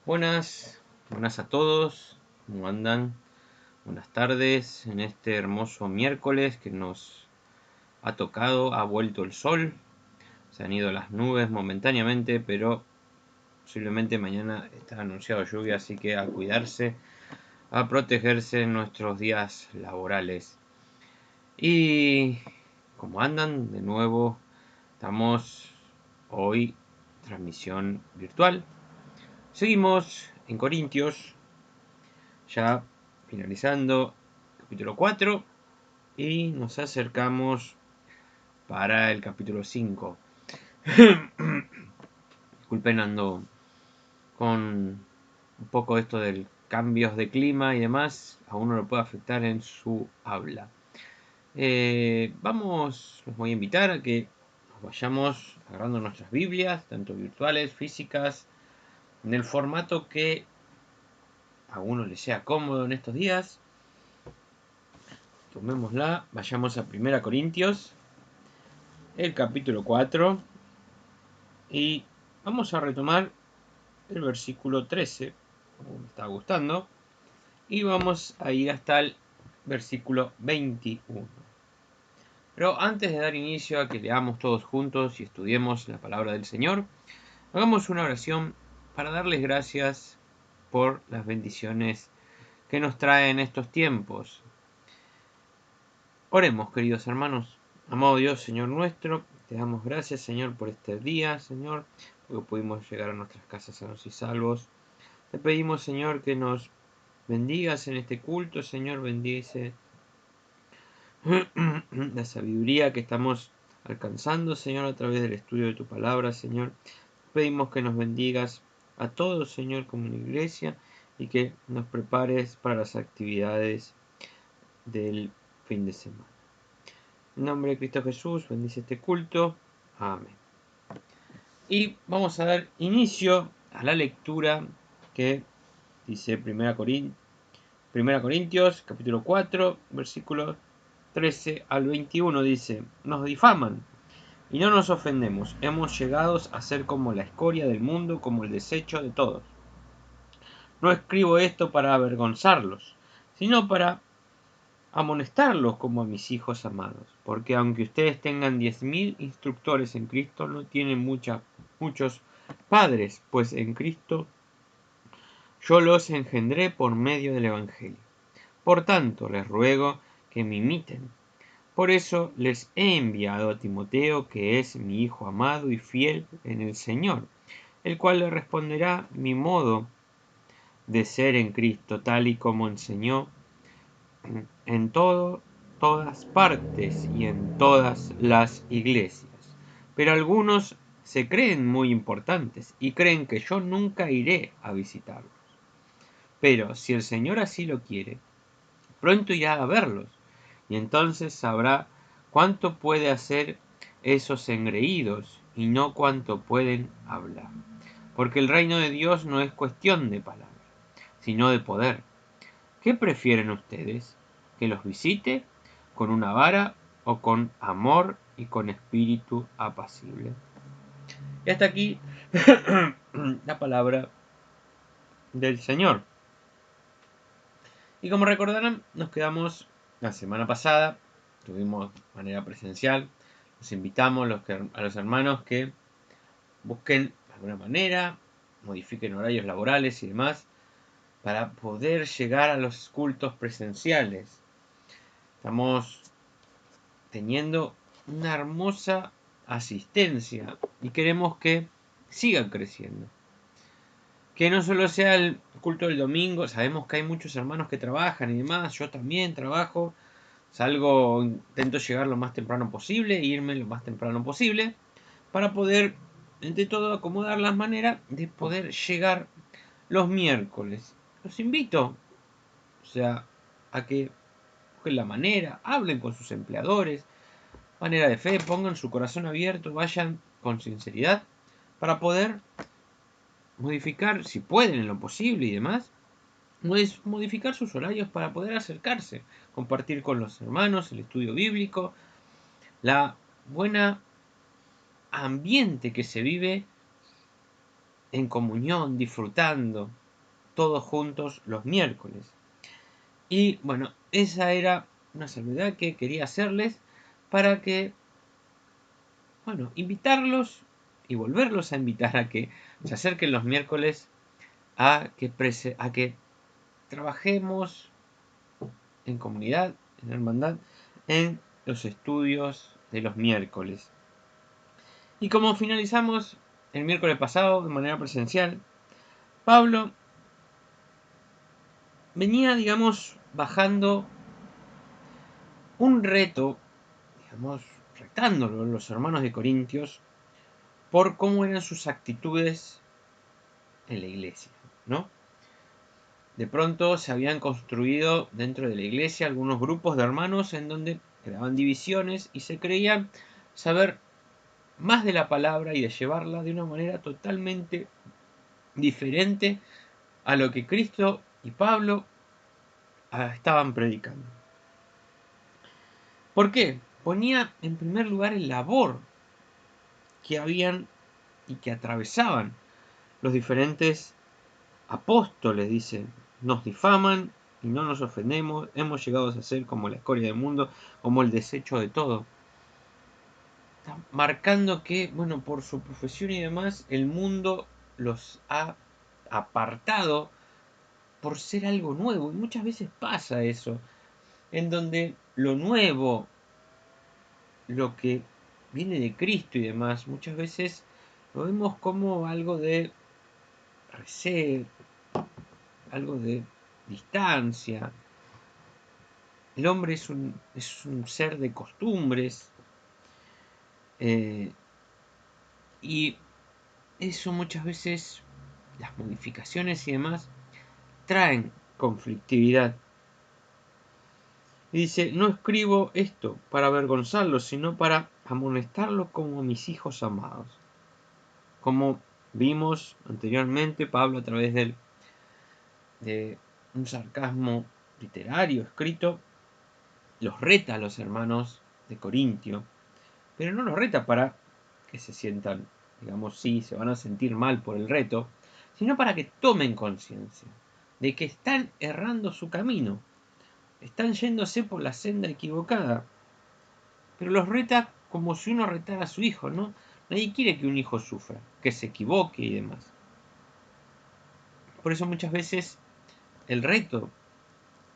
Buenas a todos, ¿cómo andan? Buenas tardes en este hermoso miércoles que nos ha tocado, ha vuelto el sol, se han ido las nubes momentáneamente, pero posiblemente mañana está anunciado lluvia, así que a cuidarse, a protegerse en nuestros días laborales. Y ¿cómo andan? De nuevo, estamos hoy transmisión virtual. Seguimos en Corintios, ya finalizando capítulo 4 y nos acercamos para el capítulo 5. Disculpen, ando con un poco esto del cambios de clima y demás, a uno lo puede afectar en su habla. Los voy a invitar a que nos vayamos agarrando nuestras Biblias, tanto virtuales, físicas, en el formato que a uno le sea cómodo en estos días. Tomémosla, vayamos a 1 Corintios, el capítulo 4, y vamos a retomar el versículo 13, como me está gustando, y vamos a ir hasta el versículo 21. Pero antes de dar inicio a que leamos todos juntos y estudiemos la palabra del Señor, hagamos una oración para darles gracias por las bendiciones que nos traen estos tiempos. Oremos, queridos hermanos. Amado Dios, Señor nuestro, te damos gracias, Señor, por este día, Señor, porque pudimos llegar a nuestras casas sanos y salvos. Te pedimos, Señor, que nos bendigas en este culto, Señor, bendice la sabiduría que estamos alcanzando, Señor, a través del estudio de tu palabra, Señor. Pedimos que nos bendigas a todos, Señor, como una iglesia, y que nos prepares para las actividades del fin de semana. En nombre de Cristo Jesús, bendice este culto. Amén. Y vamos a dar inicio a la lectura que dice 1 Corintios, capítulo 4, versículos 13 al 21. Dice: nos difaman y no nos ofendemos. Hemos llegado a ser como la escoria del mundo, como el desecho de todos. No escribo esto para avergonzarlos, sino para amonestarlos como a mis hijos amados, porque aunque ustedes tengan 10.000 instructores en Cristo, no tienen muchos padres, pues en Cristo yo los engendré por medio del Evangelio. Por tanto, les ruego que me imiten. Por eso les he enviado a Timoteo, que es mi hijo amado y fiel en el Señor, el cual le responderá mi modo de ser en Cristo, tal y como enseñó en todas partes y en todas las iglesias. Pero algunos se creen muy importantes y creen que yo nunca iré a visitarlos. Pero si el Señor así lo quiere, pronto irá a verlos, y entonces sabrá cuánto puede hacer esos engreídos y no cuánto pueden hablar. Porque el reino de Dios no es cuestión de palabras, sino de poder. ¿Qué prefieren ustedes? ¿Que los visite con una vara o con amor y con espíritu apacible? Y hasta aquí la palabra del Señor. Y como recordarán, nos quedamos la semana pasada, tuvimos de manera presencial, los invitamos a los hermanos que busquen de alguna manera, modifiquen horarios laborales y demás, para poder llegar a los cultos presenciales. Estamos teniendo una hermosa asistencia y queremos que sigan creciendo. Que no solo sea el culto del domingo, sabemos que hay muchos hermanos que trabajan y demás, yo también trabajo, intento llegar lo más temprano posible, irme lo más temprano posible, para poder, entre todo, acomodar las maneras de poder llegar los miércoles. Los invito, a que busquen la manera, hablen con sus empleadores, manera de fe, pongan su corazón abierto, vayan con sinceridad para poder modificar, si pueden en lo posible y demás, modificar sus horarios para poder acercarse, compartir con los hermanos el estudio bíblico, la buena ambiente que se vive en comunión, disfrutando, todos juntos los miércoles. Y bueno, esa era una salvedad que quería hacerles para que, bueno, invitarlos y volverlos a invitar a que se acerquen los miércoles a que trabajemos en comunidad, en hermandad, en los estudios de los miércoles. Y como finalizamos el miércoles pasado de manera presencial, Pablo venía, digamos, bajando un reto, digamos, retándolo a los hermanos de Corintios por cómo eran sus actitudes en la iglesia, ¿no? De pronto se habían construido dentro de la iglesia algunos grupos de hermanos en donde creaban divisiones y se creían saber más de la palabra y de llevarla de una manera totalmente diferente a lo que Cristo y Pablo estaban predicando. ¿Por qué? Ponía en primer lugar el labor que habían y que atravesaban los diferentes apóstoles. Dice, nos difaman y no nos ofendemos, hemos llegado a ser como la escoria del mundo, como el desecho de todo. Está marcando que, bueno, por su profesión y demás, el mundo los ha apartado por ser algo nuevo. Y muchas veces pasa eso, en donde lo nuevo, lo que viene de Cristo y demás, muchas veces lo vemos como algo de recelo, algo de distancia. El hombre es un ser de costumbres, y eso muchas veces, las modificaciones y demás, traen conflictividad. Y dice, no escribo esto para avergonzarlos, sino para amonestarlos como mis hijos amados. Como vimos anteriormente, Pablo a través de un sarcasmo literario escrito, los reta a los hermanos de Corintio, pero no los reta para que se sientan, digamos, sí, se van a sentir mal por el reto, sino para que tomen conciencia de que están errando su camino, están yéndose por la senda equivocada, pero los reta como si uno retara a su hijo, ¿no? Nadie quiere que un hijo sufra, que se equivoque y demás. Por eso muchas veces el reto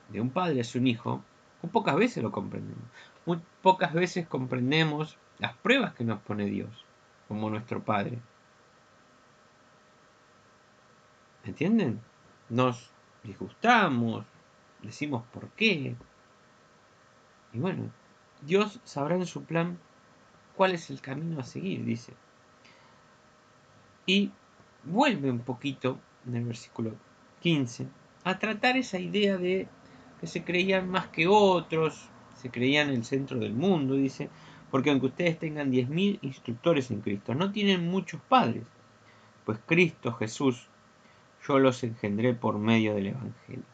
de un padre hacia un hijo, muy pocas veces lo comprendemos. Muy pocas veces comprendemos las pruebas que nos pone Dios, como nuestro Padre. ¿Entienden? Nos disgustamos, decimos por qué. Y bueno, Dios sabrá en su plan cuál es el camino a seguir, dice. Y vuelve un poquito en el versículo 15 a tratar esa idea de que se creían más que otros, se creían el centro del mundo, dice, porque aunque ustedes tengan 10.000 instructores en Cristo, no tienen muchos padres, pues Cristo Jesús yo los engendré por medio del Evangelio.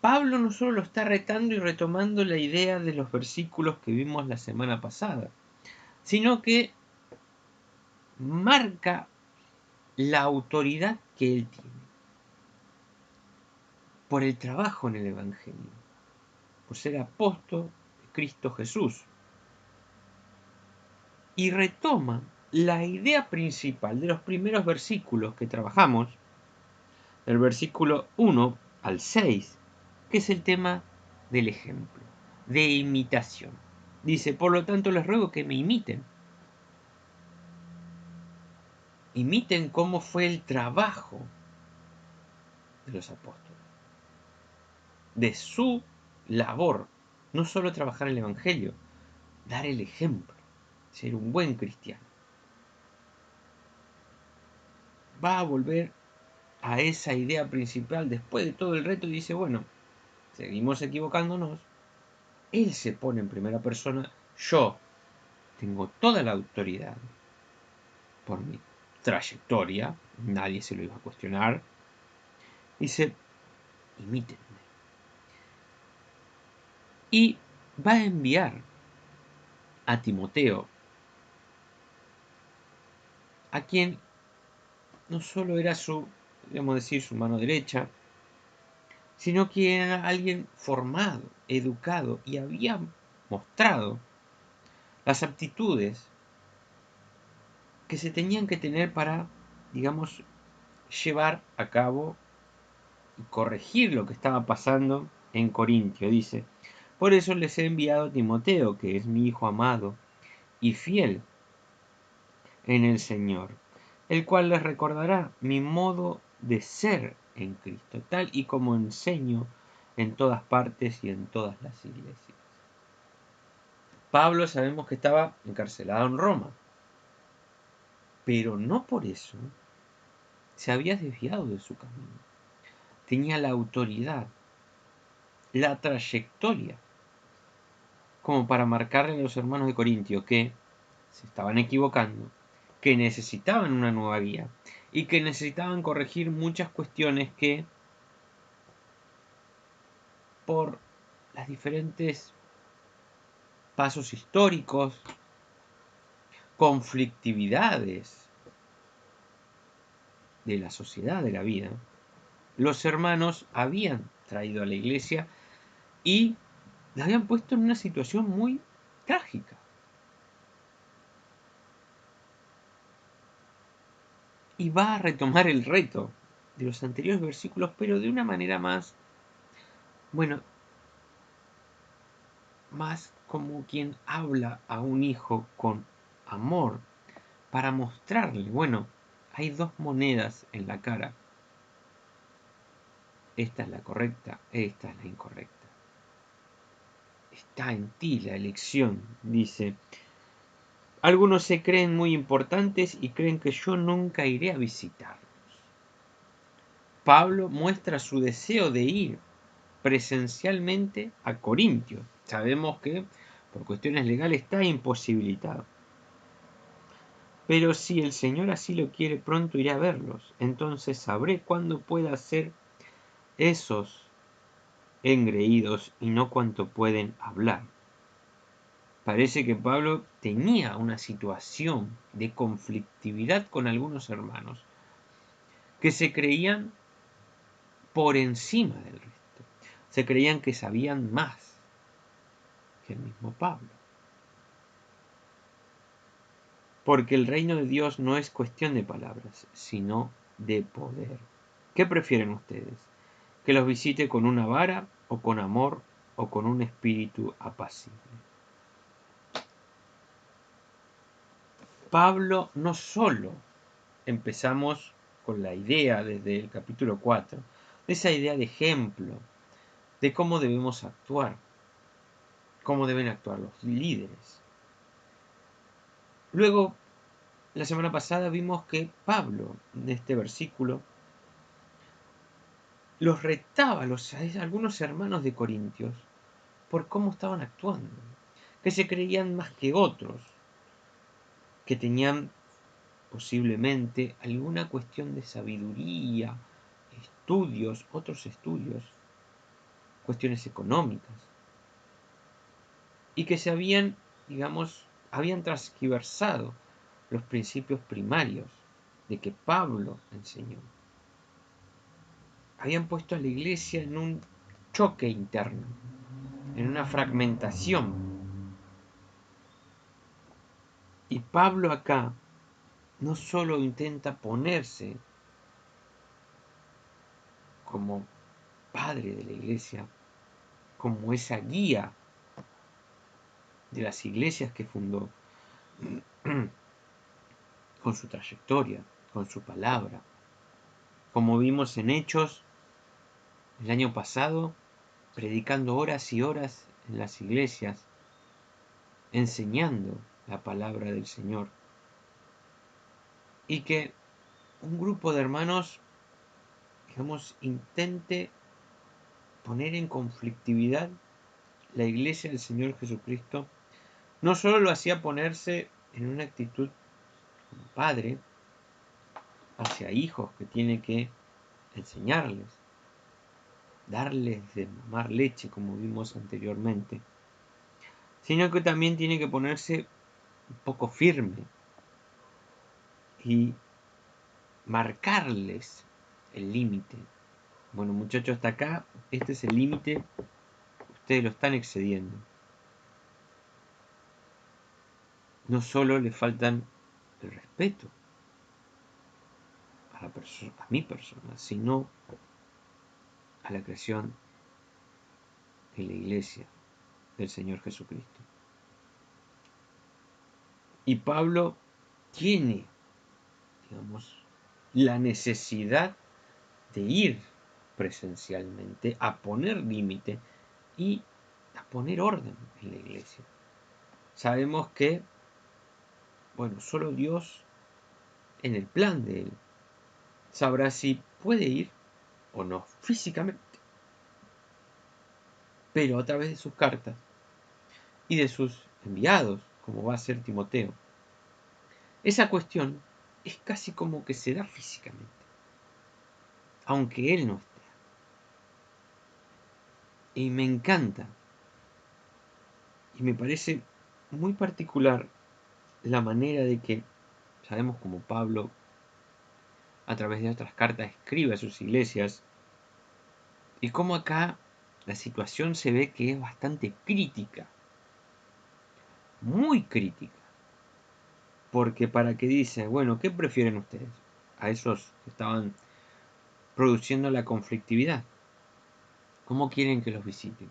Pablo no solo lo está retando y retomando la idea de los versículos que vimos la semana pasada, sino que marca la autoridad que él tiene por el trabajo en el Evangelio, por ser apóstol de Cristo Jesús. Y retoma la idea principal de los primeros versículos que trabajamos, del versículo 1 al 6, que es el tema del ejemplo, de imitación. Dice, por lo tanto les ruego que me imiten. Imiten cómo fue el trabajo de los apóstoles, de su labor, no solo trabajar el Evangelio, dar el ejemplo, ser un buen cristiano. Va a volver a esa idea principal después de todo el reto y dice, bueno, seguimos equivocándonos. Él se pone en primera persona, yo tengo toda la autoridad por mi trayectoria, nadie se lo iba a cuestionar. Dice, imítenme. Y va a enviar a Timoteo a quien no solo era su, podríamos decir, su mano derecha, sino que era alguien formado, educado y había mostrado las aptitudes que se tenían que tener para, digamos, llevar a cabo y corregir lo que estaba pasando en Corintio. Dice, por eso les he enviado a Timoteo, que es mi hijo amado y fiel en el Señor, el cual les recordará mi modo de ser en Cristo, tal y como enseño en todas partes y en todas las iglesias. Pablo sabemos que estaba encarcelado en Roma, pero no por eso se había desviado de su camino. Tenía la autoridad, la trayectoria, como para marcarle a los hermanos de Corintio que se estaban equivocando, que necesitaban una nueva guía y que necesitaban corregir muchas cuestiones que por las diferentes pasos históricos, conflictividades de la sociedad, de la vida, los hermanos habían traído a la iglesia y la habían puesto en una situación muy trágica. Y va a retomar el reto de los anteriores versículos, pero de una manera más, bueno, más como quien habla a un hijo con amor para mostrarle, bueno, hay dos monedas en la cara. Esta es la correcta, esta es la incorrecta. Está en ti la elección, dice. Algunos se creen muy importantes y creen que yo nunca iré a visitarlos. Pablo muestra su deseo de ir presencialmente a Corintio. Sabemos que por cuestiones legales está imposibilitado. Pero si el Señor así lo quiere, pronto iré a verlos. Entonces sabré cuándo pueda hacer esos engreídos y no cuánto pueden hablar. Parece que Pablo tenía una situación de conflictividad con algunos hermanos que se creían por encima del resto. Se creían que sabían más que el mismo Pablo. Porque el reino de Dios no es cuestión de palabras, sino de poder. ¿Qué prefieren ustedes? ¿Que los visite con una vara o con amor o con un espíritu apacible? Pablo no solo empezamos con la idea desde el capítulo 4, de esa idea de ejemplo, de cómo debemos actuar, cómo deben actuar los líderes. Luego, la semana pasada vimos que Pablo, en este versículo, los retaba a algunos hermanos de Corintios por cómo estaban actuando, que se creían más que otros, que tenían posiblemente alguna cuestión de sabiduría, estudios, otros estudios, cuestiones económicas, y que se habían, digamos, habían transgiversado los principios primarios de que Pablo enseñó. Habían puesto a la iglesia en un choque interno, en una fragmentación. Y Pablo acá no solo intenta ponerse como padre de la iglesia, como esa guía de las iglesias que fundó, con su trayectoria, con su palabra. Como vimos en Hechos el año pasado, predicando horas y horas en las iglesias, enseñando la palabra del Señor. Y que un grupo de hermanos, digamos, intente poner en conflictividad la iglesia del Señor Jesucristo, no solo lo hacía ponerse en una actitud como padre hacia hijos que tiene que enseñarles, darles de mamar leche, como vimos anteriormente, sino que también tiene que ponerse un poco firme y marcarles el límite. Bueno, muchachos, hasta acá, este es el límite, ustedes lo están excediendo. No solo le faltan el respeto a mi persona, sino a la creación de la iglesia del Señor Jesucristo. Y Pablo tiene, digamos, la necesidad de ir presencialmente a poner límite y a poner orden en la iglesia. Sabemos que, bueno, solo Dios, en el plan de Él, sabrá si puede ir o no físicamente, pero a través de sus cartas y de sus enviados, como va a ser Timoteo. Esa cuestión es casi como que se da físicamente, aunque Él no esté. Y me encanta, y me parece muy particular la manera de que, sabemos como Pablo, a través de otras cartas, escribe a sus iglesias, y como acá la situación se ve que es bastante crítica, muy crítica, porque para que dice, bueno, ¿qué prefieren ustedes? A esos que estaban produciendo la conflictividad. ¿Cómo quieren que los visiten?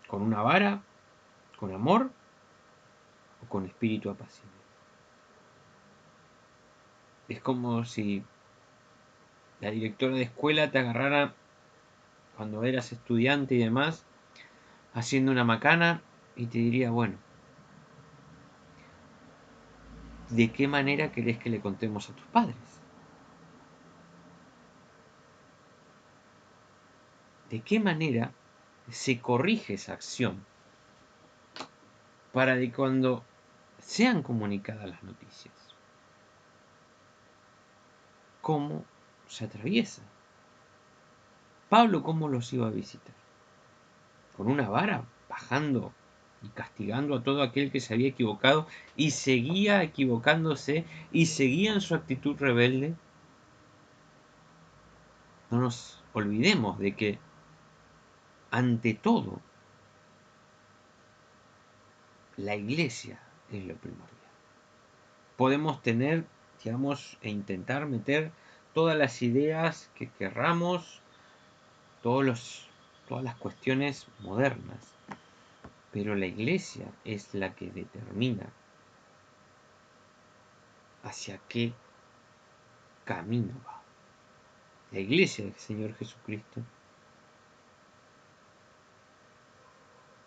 ¿Con una vara? ¿Con amor? ¿O con espíritu apacible? Es como si la directora de escuela te agarrara cuando eras estudiante y demás, haciendo una macana, y te diría, bueno, ¿de qué manera querés que le contemos a tus padres? ¿De qué manera se corrige esa acción para que cuando sean comunicadas las noticias, cómo se atraviesa? Pablo, ¿cómo los iba a visitar? ¿Con una vara, bajando y castigando a todo aquel que se había equivocado y seguía equivocándose y seguía en su actitud rebelde? No nos olvidemos de que, ante todo, la iglesia es lo primordial. Podemos tener, digamos, e intentar meter todas las ideas que querramos, todas las cuestiones modernas, pero la iglesia es la que determina hacia qué camino va. La iglesia del Señor Jesucristo,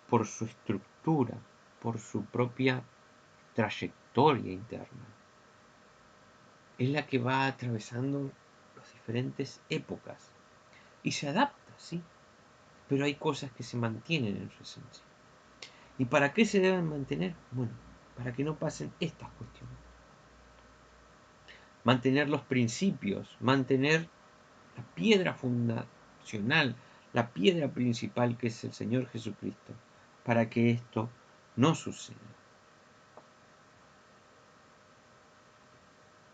por su estructura, por su propia trayectoria interna, es la que va atravesando las diferentes épocas y se adapta, sí, pero hay cosas que se mantienen en su esencia. ¿Y para qué se deben mantener? Bueno, para que no pasen estas cuestiones. Mantener los principios, mantener la piedra fundacional, la piedra principal que es el Señor Jesucristo, para que esto no suceda.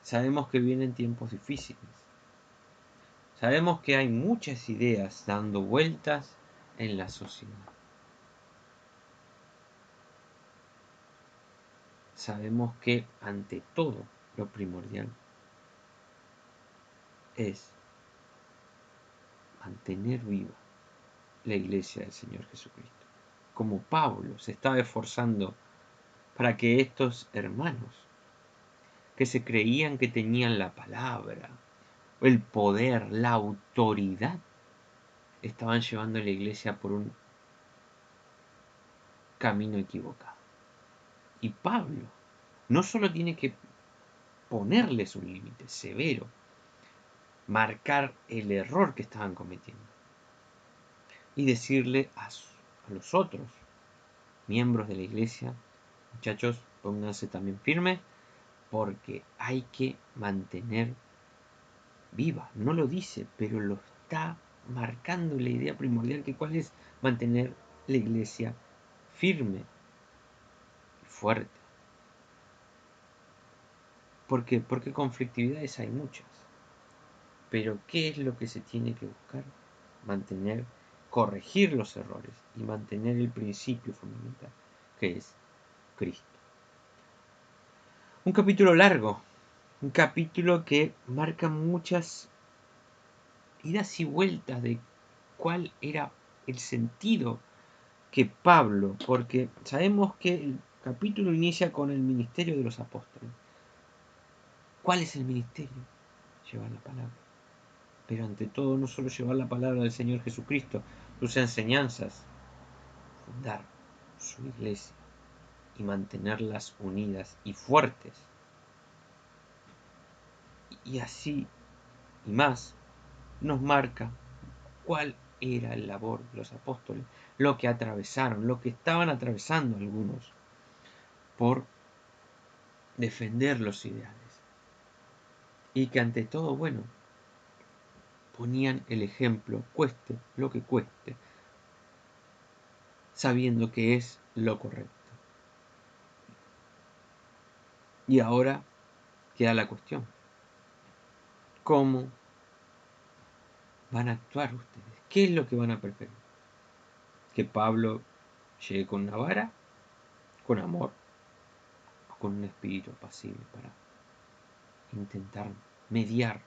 Sabemos que vienen tiempos difíciles. Sabemos que hay muchas ideas dando vueltas en la sociedad. Sabemos que ante todo lo primordial es mantener viva la iglesia del Señor Jesucristo. Como Pablo se estaba esforzando para que estos hermanos que se creían que tenían la palabra, el poder, la autoridad, estaban llevando a la iglesia por un camino equivocado. Y Pablo no solo tiene que ponerles un límite severo, marcar el error que estaban cometiendo y decirle a los otros miembros de la iglesia, muchachos, pónganse también firmes porque hay que mantener viva. No lo dice, pero lo está marcando la idea primordial, que cuál es mantener la iglesia firme y fuerte. ¿Por qué? Porque conflictividades hay muchas. Pero ¿qué es lo que se tiene que buscar? Corregir los errores y mantener el principio fundamental, que es Cristo. Un capítulo largo, un capítulo que marca muchas idas y vueltas de cuál era el sentido que Pablo, porque sabemos que el capítulo inicia con el ministerio de los apóstoles. ¿Cuál es el ministerio? Llevar la palabra. Pero ante todo no solo llevar la palabra del Señor Jesucristo, sus enseñanzas, fundar su iglesia y mantenerlas unidas y fuertes. Y así y más nos marca cuál era el labor de los apóstoles, lo que atravesaron, lo que estaban atravesando algunos por defender los ideales. Y que ante todo, bueno, ponían el ejemplo, cueste lo que cueste, sabiendo que es lo correcto. Y ahora queda la cuestión. ¿Cómo van a actuar ustedes? ¿Qué es lo que van a preferir? ¿Que Pablo llegue con una vara, con amor, o con un espíritu apacible para intentar mediar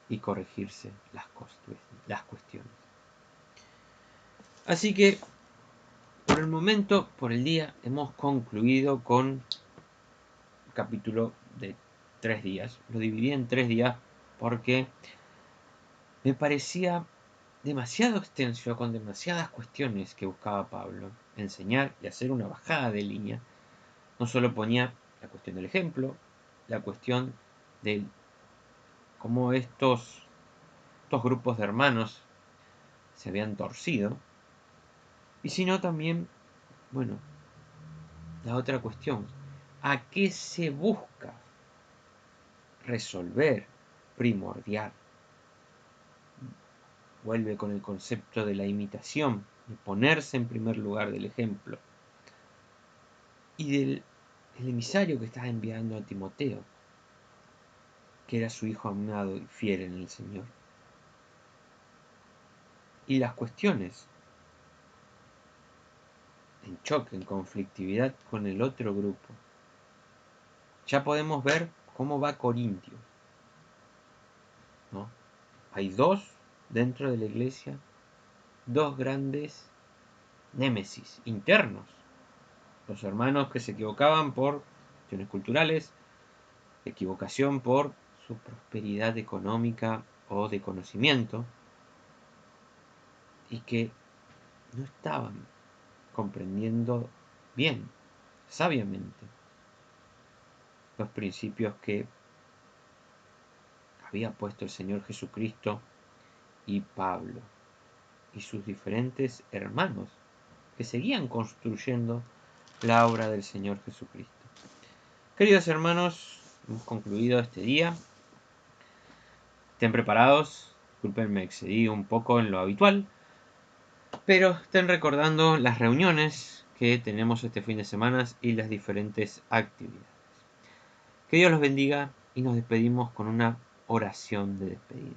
y corregirse las cuestiones? Así que, por el momento, por el día, hemos concluido con un capítulo de 3 días. Lo dividí en 3 días porque me parecía demasiado extenso, con demasiadas cuestiones que buscaba Pablo enseñar y hacer una bajada de línea. No solo ponía la cuestión del ejemplo, la cuestión de cómo estos grupos de hermanos se habían torcido, y sino también, bueno, la otra cuestión, ¿a qué se busca resolver primordial? Vuelve con el concepto de la imitación, de ponerse en primer lugar del ejemplo y del emisario que estaba enviando a Timoteo, que era su hijo amado y fiel en el Señor. Y las cuestiones en choque, en conflictividad con el otro grupo. Ya podemos ver cómo va Corintios, ¿no? Hay dos dentro de la iglesia, dos grandes némesis internos. Los hermanos que se equivocaban por cuestiones culturales, equivocación por su prosperidad económica o de conocimiento, y que no estaban comprendiendo bien, sabiamente, los principios que había puesto el Señor Jesucristo y Pablo y sus diferentes hermanos que seguían construyendo la obra del Señor Jesucristo. Queridos hermanos, hemos concluido este día. Estén preparados. Disculpen, me excedí un poco en lo habitual, pero estén recordando las reuniones que tenemos este fin de semana y las diferentes actividades. Que Dios los bendiga y nos despedimos con una oración de despedida.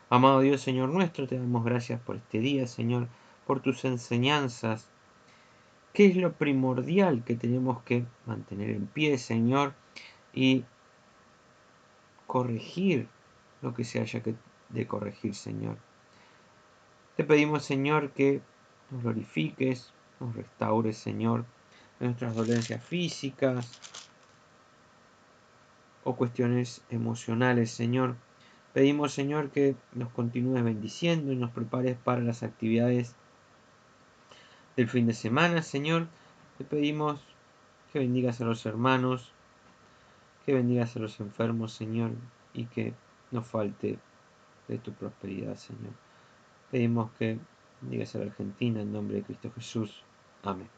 Amado Dios, Señor nuestro, te damos gracias por este día, Señor, por tus enseñanzas. ¿Qué es lo primordial que tenemos que mantener en pie, Señor? Y corregir lo que se haya de corregir, Señor. Te pedimos, Señor, que nos glorifiques, nos restaures, Señor, de nuestras dolencias físicas o cuestiones emocionales, Señor. Pedimos, Señor, que nos continúes bendiciendo y nos prepares para las actividades del fin de semana, Señor. Te pedimos que bendigas a los hermanos, que bendigas a los enfermos, Señor, y que no falte de tu prosperidad, Señor. Pedimos que bendigas a la Argentina en nombre de Cristo Jesús. Amén.